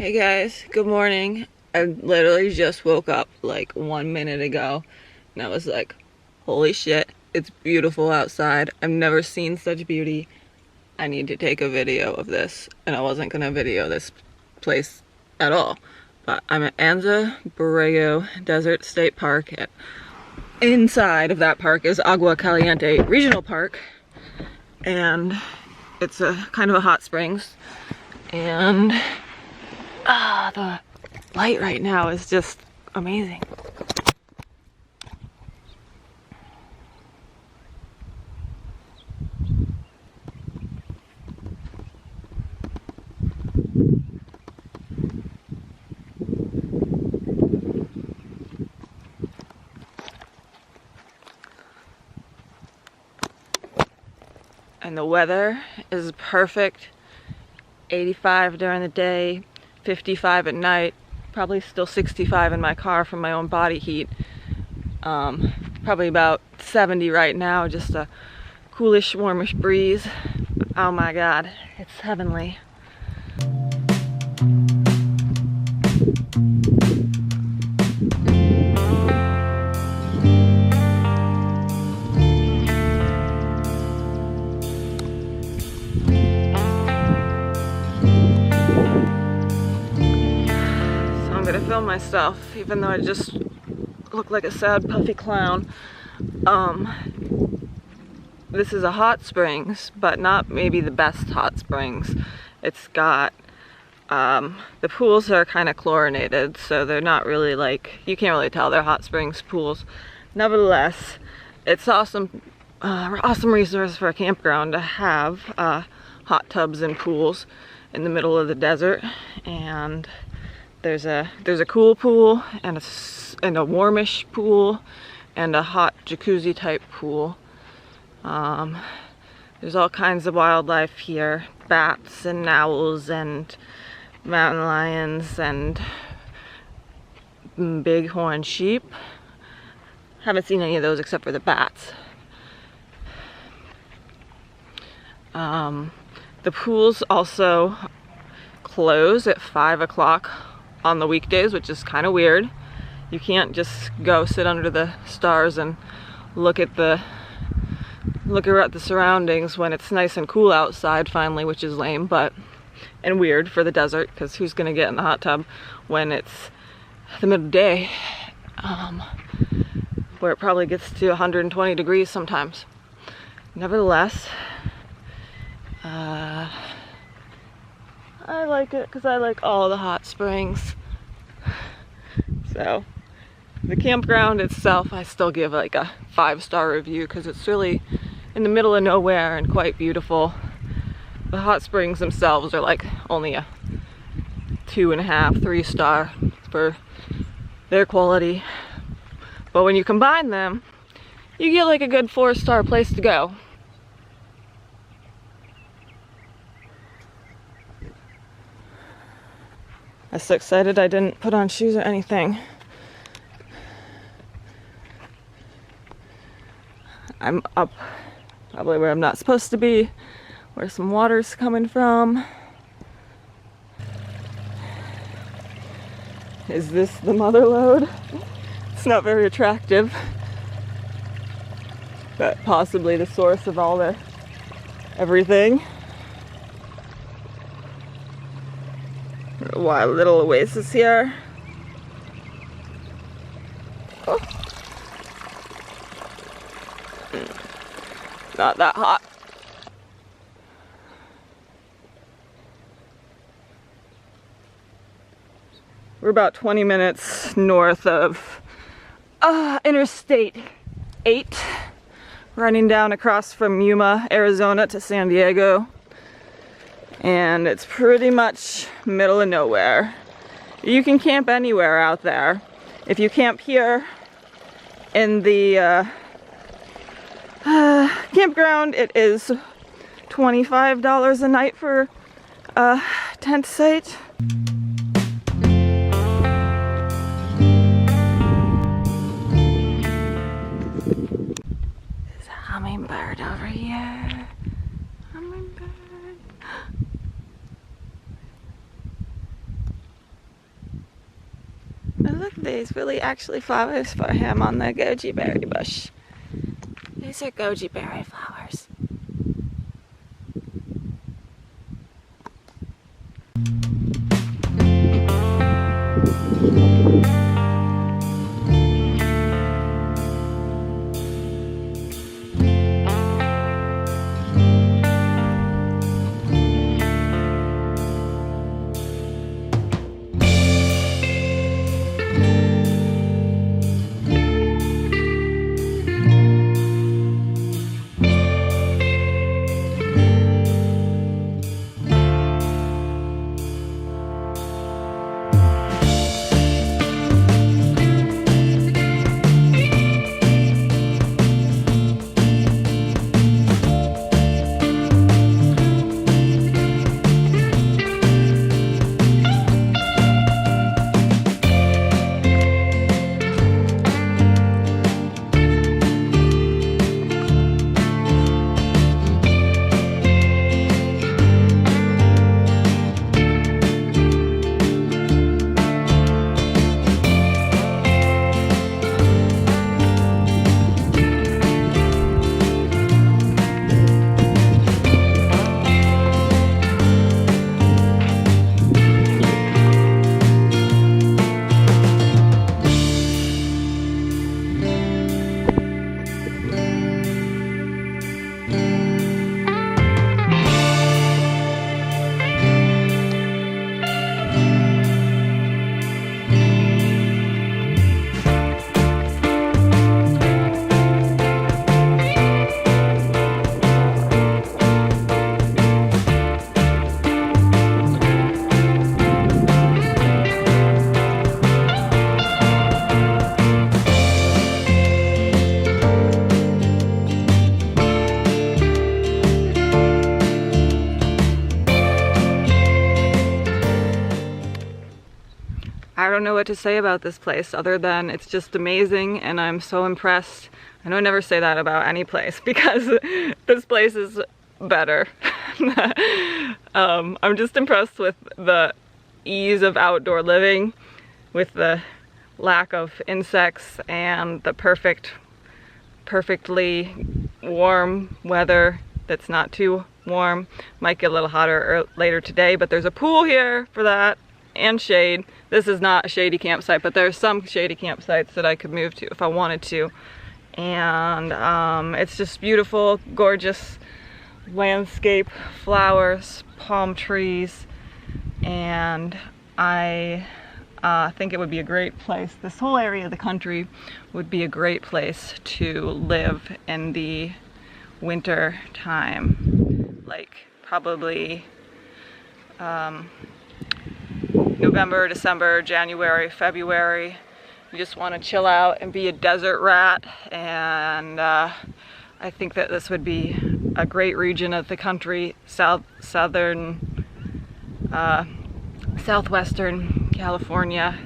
Hey guys, good morning. I literally just woke up like 1 minute ago and I was like, holy shit, it's beautiful outside. I've never seen such beauty. I need to take a video of this, and I wasn't gonna video this place at all. But I'm at Anza Borrego State Park. Inside of that park is Agua Caliente Regional Park, and it's a kind of a hot springs, and the light right now is just amazing. And the weather is perfect. 85 during the day, 55 at night, probably still 65 in my car from my own body heat. Probably about 70 right now, just a coolish, warmish breeze. Oh my god, it's heavenly. To film myself, even though I just look like a sad puffy clown. This is a hot springs, but not maybe the best hot springs. It's got the pools are kind of chlorinated, so they're not really like, you can't really tell they're hot springs pools. Nevertheless, it's awesome resource for a campground to have hot tubs and pools in the middle of the desert. And there's a cool pool and a warmish pool and a hot jacuzzi type pool. There's all kinds of wildlife here, bats and owls and mountain lions and bighorn sheep. Haven't seen any of those except for the bats. The pools also close at 5 o'clock on the weekdays, which is kind of weird. You can't just go sit under the stars and look at the surroundings when it's nice and cool outside finally, which is lame, but and weird for the desert, because who's gonna get in the hot tub when it's the middle of the day, where it probably gets to 120 degrees sometimes. Nevertheless, I like it because I like all the hot springs. So the campground itself, I still give like a 5-star review because it's really in the middle of nowhere and quite beautiful. The hot springs themselves are like only a 2.5, 3-star for their quality. But when you combine them, you get like a good 4-star place to go. I'm so excited I didn't put on shoes or anything. I'm up probably where I'm not supposed to be, where some water's coming from. Is this the mother lode? It's not very attractive, but possibly the source of all the everything. Wild little oasis here. Oh. Not that hot. We're about 20 minutes north of Interstate 8, running down across from Yuma, Arizona to San Diego. And it's pretty much middle of nowhere. You can camp anywhere out there. If you camp here in the campground, it is $25 a night for a tent site. There's a hummingbird over here. Hummingbird. look at these really actually flowers for him on the goji berry bush. These are goji berry flowers. I don't know what to say about this place other than it's just amazing and I'm so impressed. I know I never say that about any place because this place is better. I'm just impressed with the ease of outdoor living, with the lack of insects and the perfectly warm weather that's not too warm. Might get a little hotter later today, but there's a pool here for that and shade. This is not a shady campsite, but there's some shady campsites that I could move to if I wanted to. And it's just beautiful, gorgeous landscape, flowers, palm trees, and I think it would be a great place. This whole area of the country would be a great place to live in the winter time, like probably November, December, January, February. You just want to chill out and be a desert rat, and I think that this would be a great region of the country, southwestern California.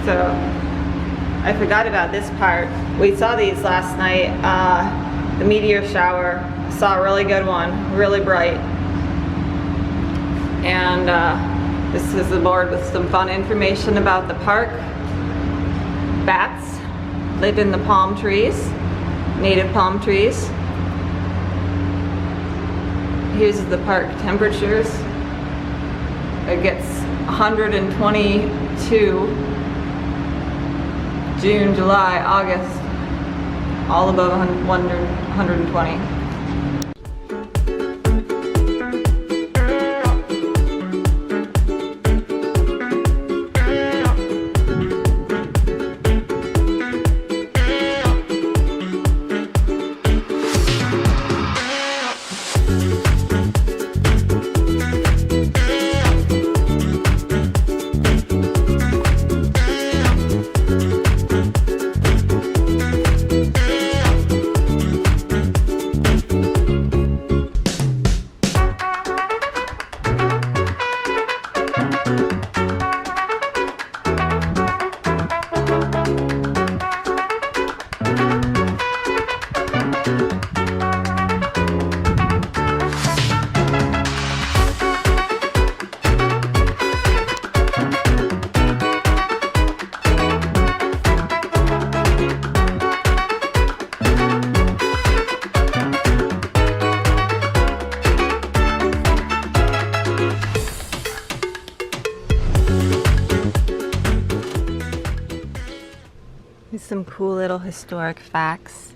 So I forgot about this part. We saw these last night, the meteor shower. Saw a really good one, really bright. And this is a board with some fun information about the park. Bats live in the palm trees, native palm trees. Here's the park temperatures. It gets 122 June, July, August, all above 120. some cool little historic facts.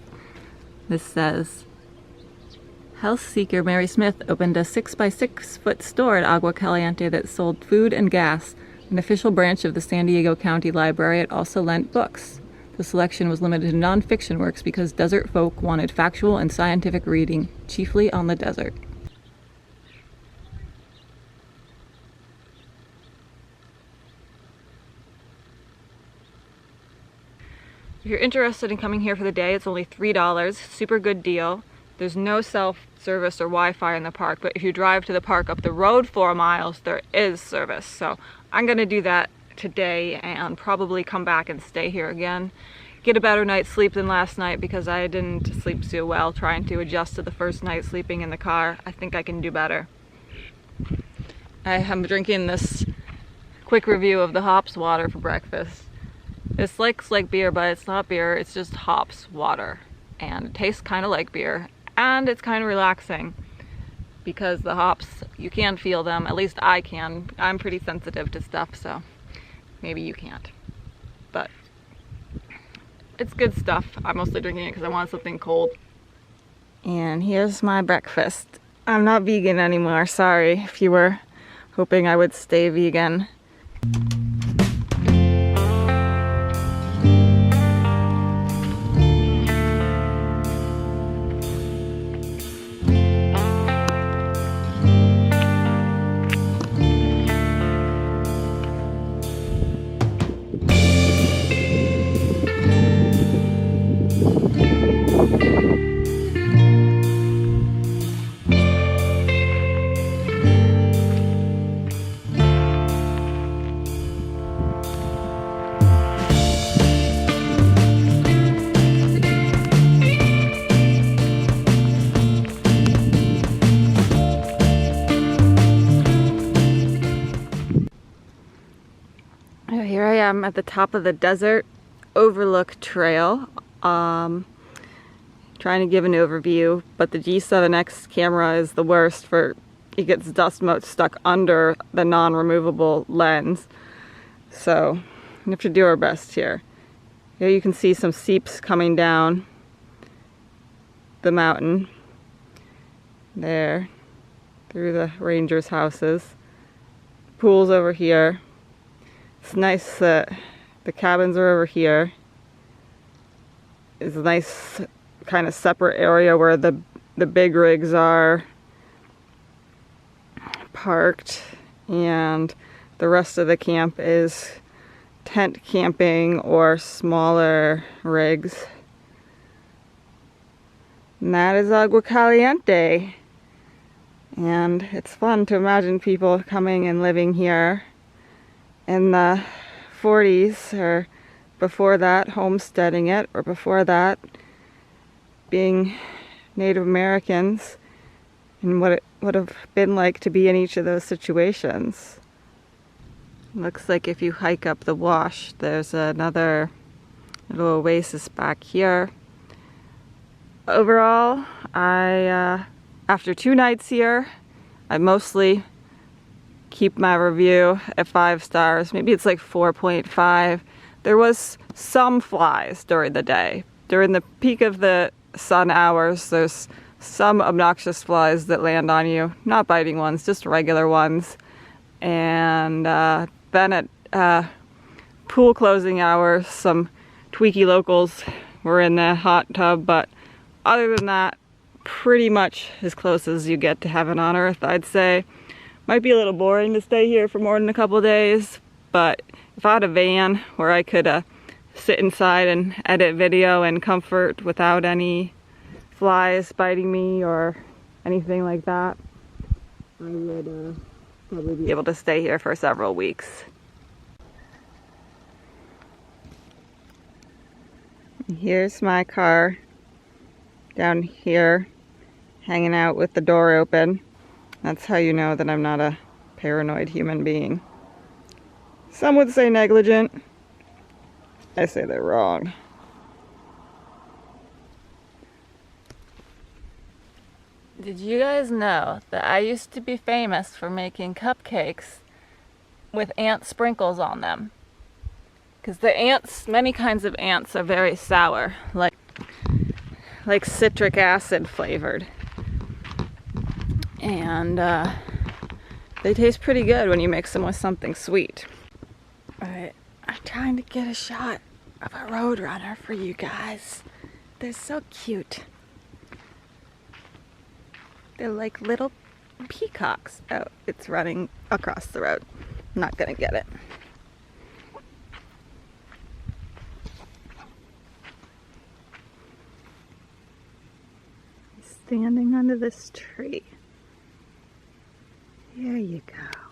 This says, health seeker Mary Smith opened a 6-by-6-foot store at Agua Caliente that sold food and gas. An official branch of the San Diego County Library, it also lent books. The selection was limited to non-fiction works because desert folk wanted factual and scientific reading, chiefly on the desert. If you're interested in coming here for the day, it's only $3, super good deal. There's no self-service or Wi-Fi in the park, but if you drive to the park up the road 4 miles, there is service. So I'm gonna do that today and probably come back and stay here again. Get a better night's sleep than last night because I didn't sleep too well trying to adjust to the first night sleeping in the car. I think I can do better. I am drinking this quick review of the hops water for breakfast. This looks like beer, but it's not beer, it's just hops water. And it tastes kind of like beer, and it's kind of relaxing because the hops, you can feel them, at least I can. I'm pretty sensitive to stuff, so maybe you can't. But it's good stuff. I'm mostly drinking it because I want something cold. And here's my breakfast. I'm not vegan anymore, sorry if you were hoping I would stay vegan. Here I am at the top of the Desert Overlook Trail, trying to give an overview, but the G7X camera is the worst for, it gets dust motes stuck under the non-removable lens, so we have to do our best here. Here you can see some seeps coming down the mountain there through the rangers' houses. Pool's over here. It's nice that the cabins are over here. It's a nice kind of separate area where the big rigs are parked, and the rest of the camp is tent camping or smaller rigs. And that is Agua Caliente. And it's fun to imagine people coming and living here in the 40s, or before that homesteading it, or before that being Native Americans, and what it would have been like to be in each of those situations. Looks like if you hike up the wash, there's another little oasis back here. Overall, after 2 nights here, I mostly keep my review at 5 stars. Maybe it's like 4.5. There was some flies during the day. During the peak of the sun hours, there's some obnoxious flies that land on you. Not biting ones, just regular ones. And then at pool closing hours, some tweaky locals were in the hot tub, but other than that, pretty much as close as you get to heaven on earth, I'd say. Might be a little boring to stay here for more than a couple days, but if I had a van where I could sit inside and edit video in comfort without any flies biting me or anything like that, I would probably be able to stay here for several weeks. Here's my car down here, hanging out with the door open. That's how you know that I'm not a paranoid human being. Some would say negligent. I say they're wrong. Did you guys know that I used to be famous for making cupcakes with ant sprinkles on them? Because the ants, many kinds of ants are very sour, like citric acid flavored. And they taste pretty good when you mix them with something sweet. Alright, I'm trying to get a shot of a roadrunner for you guys. They're so cute. They're like little peacocks. Oh, it's running across the road. I'm not gonna get it. He's standing under this tree. There you go.